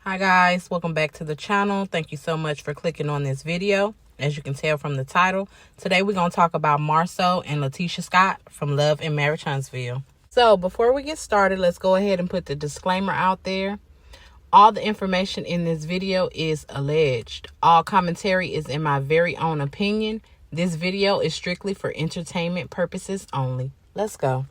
Hi guys, welcome back to the channel. Thank you so much for clicking on this video. As you can tell from the title, today we're going to talk about Marsau and Latisha Scott from Love and Marriage Huntsville. So before we get started, let's go ahead and put the disclaimer out there. All the information in this video is alleged. All commentary is in my very own opinion. This video is strictly for entertainment purposes only. Let's go.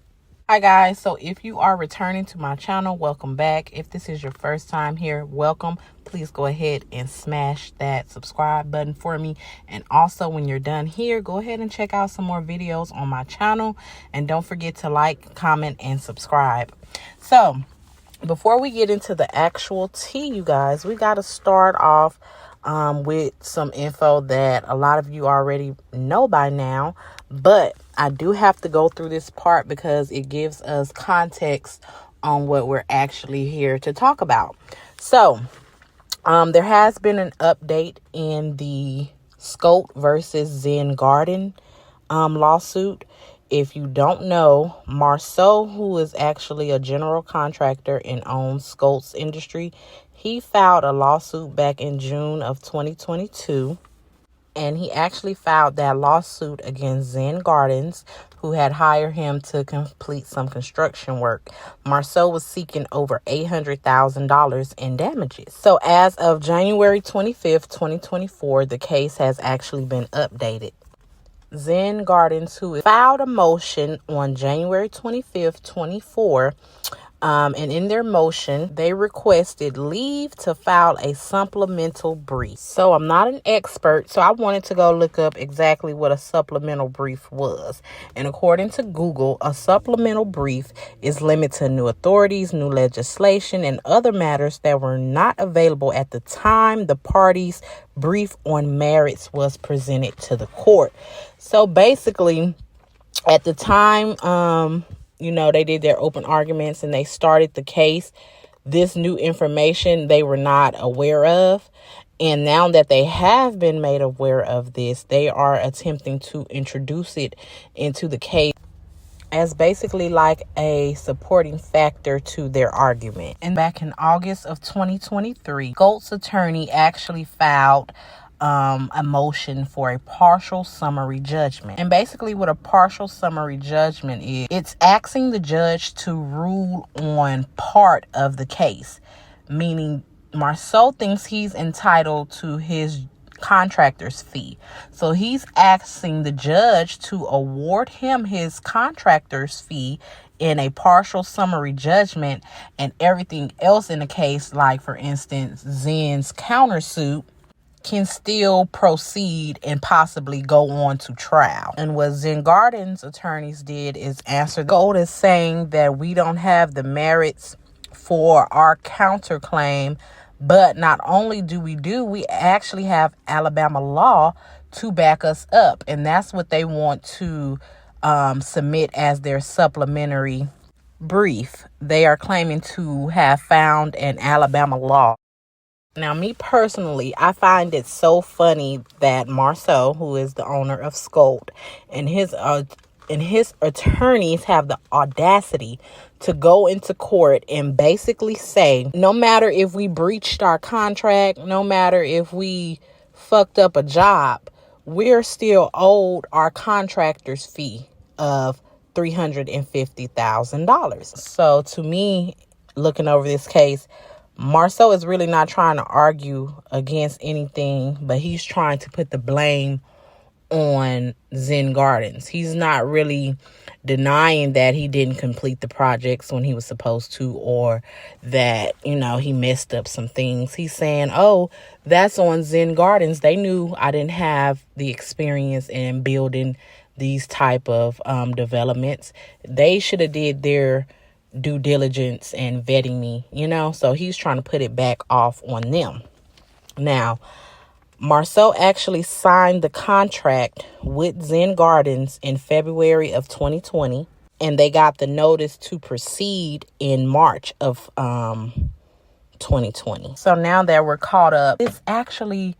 Hi guys, so if you are returning to my channel, welcome back. If this is your first time here, welcome. Please go ahead and smash that subscribe button for me. And also when you're done here, go ahead and check out some more videos on my channel. And don't forget to like, comment, and subscribe. So before we get into the actual tea, you guys, we got to start off with some info that a lot of you already know by now. But I do have to go through this part because it gives us context on what we're actually here to talk about. So there has been an update in the Scout versus Zen Garden lawsuit. If you don't know, Marsau, who is actually a general contractor and owns Scout's Industry, he filed a lawsuit back in June of 2022. And he actually filed that lawsuit against Zen Gardens, who had hired him to complete some construction work. Marsau was seeking over $800,000 in damages. So as of January 25th, 2024, the case has actually been updated. Zen Gardens, who filed a motion on January 25th, 24, and in their motion, they requested leave to file a supplemental brief. So I'm not an expert, so I wanted to go look up exactly what a supplemental brief was. And according to Google, a supplemental brief is limited to new authorities, new legislation, and other matters that were not available at the time the parties' brief on merits was presented to the court. So basically, at the time, they did their open arguments and they started the case. This new information they were not aware of. And now that they have been made aware of this, they are attempting to introduce it into the case as basically like a supporting factor to their argument. And back in August of 2023, Scout's attorney actually filed a motion for a partial summary judgment. And basically what a partial summary judgment is, it's asking the judge to rule on part of the case, meaning Marsau thinks he's entitled to his contractor's fee. So he's asking the judge to award him his contractor's fee in a partial summary judgment, and everything else in the case, like for instance, Zen's countersuit, can still proceed and possibly go on to trial. And what Zen Garden's attorneys did is answer Gold is saying that we don't have the merits for our counterclaim, but not only we actually have Alabama law to back us up. And that's what they want to submit as their supplementary brief. They are claiming to have found an Alabama law. Now, me personally, I find it so funny that Marsau, who is the owner of Scout, and his attorneys have the audacity to go into court and basically say, no matter if we breached our contract, no matter if we fucked up a job, we're still owed our contractor's fee of $350,000. So to me, looking over this case, Marsau is really not trying to argue against anything, but he's trying to put the blame on Zen Gardens. He's not really denying that he didn't complete the projects when he was supposed to, or that, he messed up some things. He's saying, oh, that's on Zen Gardens. They knew I didn't have the experience in building these type of developments. They should have did their due diligence and vetting me, so he's trying to put it back off on them. Now, Marsau actually signed the contract with Zen Gardens in February of 2020, and they got the notice to proceed in March of 2020. So now that we're caught up, it's actually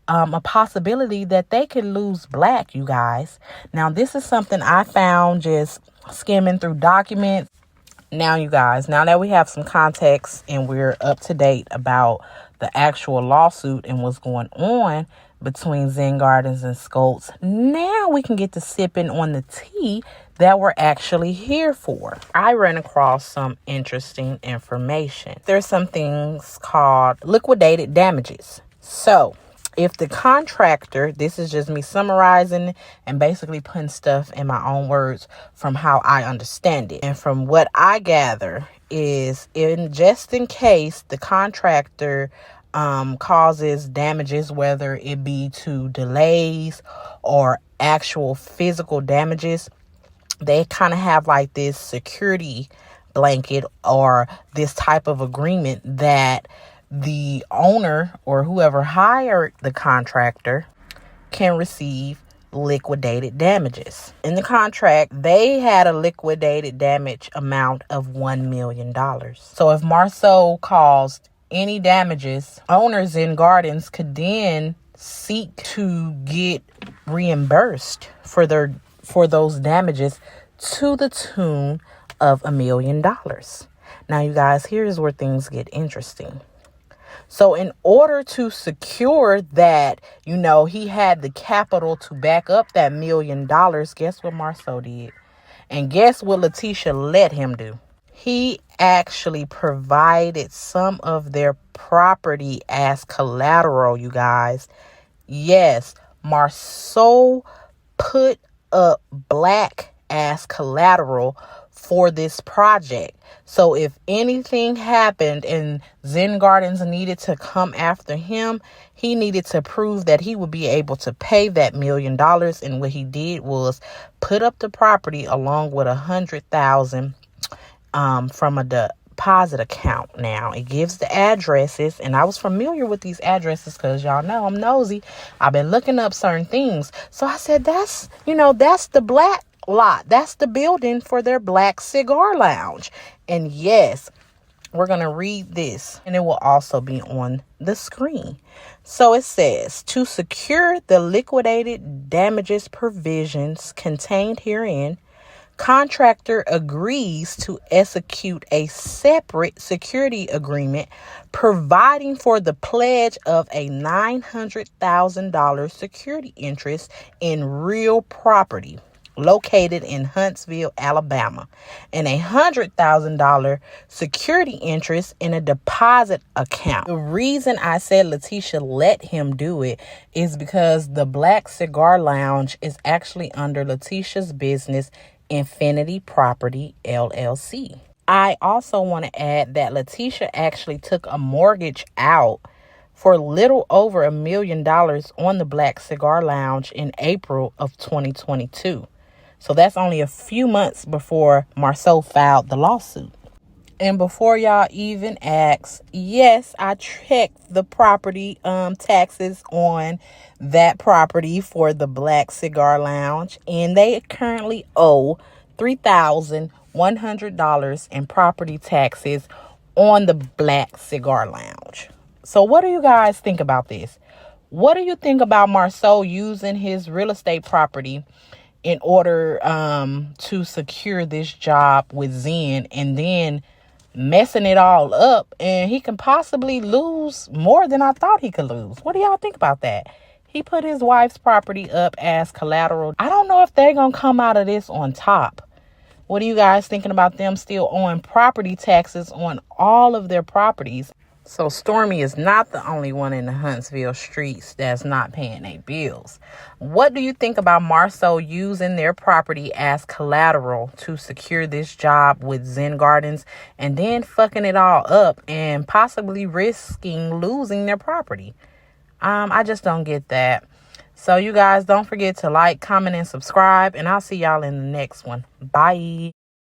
a possibility that they could lose Blaque, you guys. Now, this is something I found just skimming through documents. Now, you guys, now that we have some context and we're up to date about the actual lawsuit and what's going on between Zen Gardens and Scoltz, now we can get to sipping on the tea that we're actually here for. I ran across some interesting information. There's some things called liquidated damages. So if the contractor, this is just me summarizing and basically putting stuff in my own words from how I understand it. And from what I gather is just in case the contractor causes damages, whether it be to delays or actual physical damages, they kind of have like this security blanket or this type of agreement that the owner or whoever hired the contractor can receive liquidated damages. In the contract, they had a liquidated damage amount of $1 million. So if Marsau caused any damages, owners in Gardens could then seek to get reimbursed for those damages to the tune of $1 million. Now, you guys, here's where things get interesting. So in order to secure that, he had the capital to back up that $1 million, guess what Marsau did? And guess what Latisha let him do? He actually provided some of their property as collateral, you guys. Yes, Marsau put up Blaque as collateral for this project. So if anything happened and Zen Gardens needed to come after him, he needed to prove that he would be able to pay that $1 million. And what he did was put up the property along with $100,000 from a deposit account. Now it gives the addresses, and I was familiar with these addresses because y'all know I'm nosy. I've been looking up certain things. So I said, that's the Blaque lot. That's the building for their Blaque Cigar Lounge. And yes, we're going to read this, and it will also be on the screen. So it says, to secure the liquidated damages provisions contained herein, contractor agrees to execute a separate security agreement providing for the pledge of a $900,000 security interest in real property located in Huntsville, Alabama, and a $100,000 security interest in a deposit account. The reason I said Latisha let him do it is because the Blaque Cigar Lounge is actually under Latisha's business, Infinity Property LLC. I also want to add that Latisha actually took a mortgage out for a little over $1 million on the Blaque Cigar Lounge in April of 2022. So that's only a few months before Marsau filed the lawsuit. And before y'all even ask, yes, I checked the property taxes on that property for the Blaque Cigar Lounge, and they currently owe $3,100 in property taxes on the Blaque Cigar Lounge. So what do you guys think about this? What do you think about Marsau using his real estate property in order to secure this job with Zen, and then messing it all up, and he can possibly lose more than I thought he could lose? What do y'all think about that? He put his wife's property up as collateral. I don't know if they're gonna come out of this on top. What are you guys thinking about them still owing property taxes on all of their properties? So Stormy is not the only one in the Huntsville streets that's not paying their bills. What do you think about Marsau using their property as collateral to secure this job with Zen Gardens and then fucking it all up and possibly risking losing their property? I just don't get that. So you guys don't forget to like, comment, and subscribe, and I'll see y'all in the next one. Bye.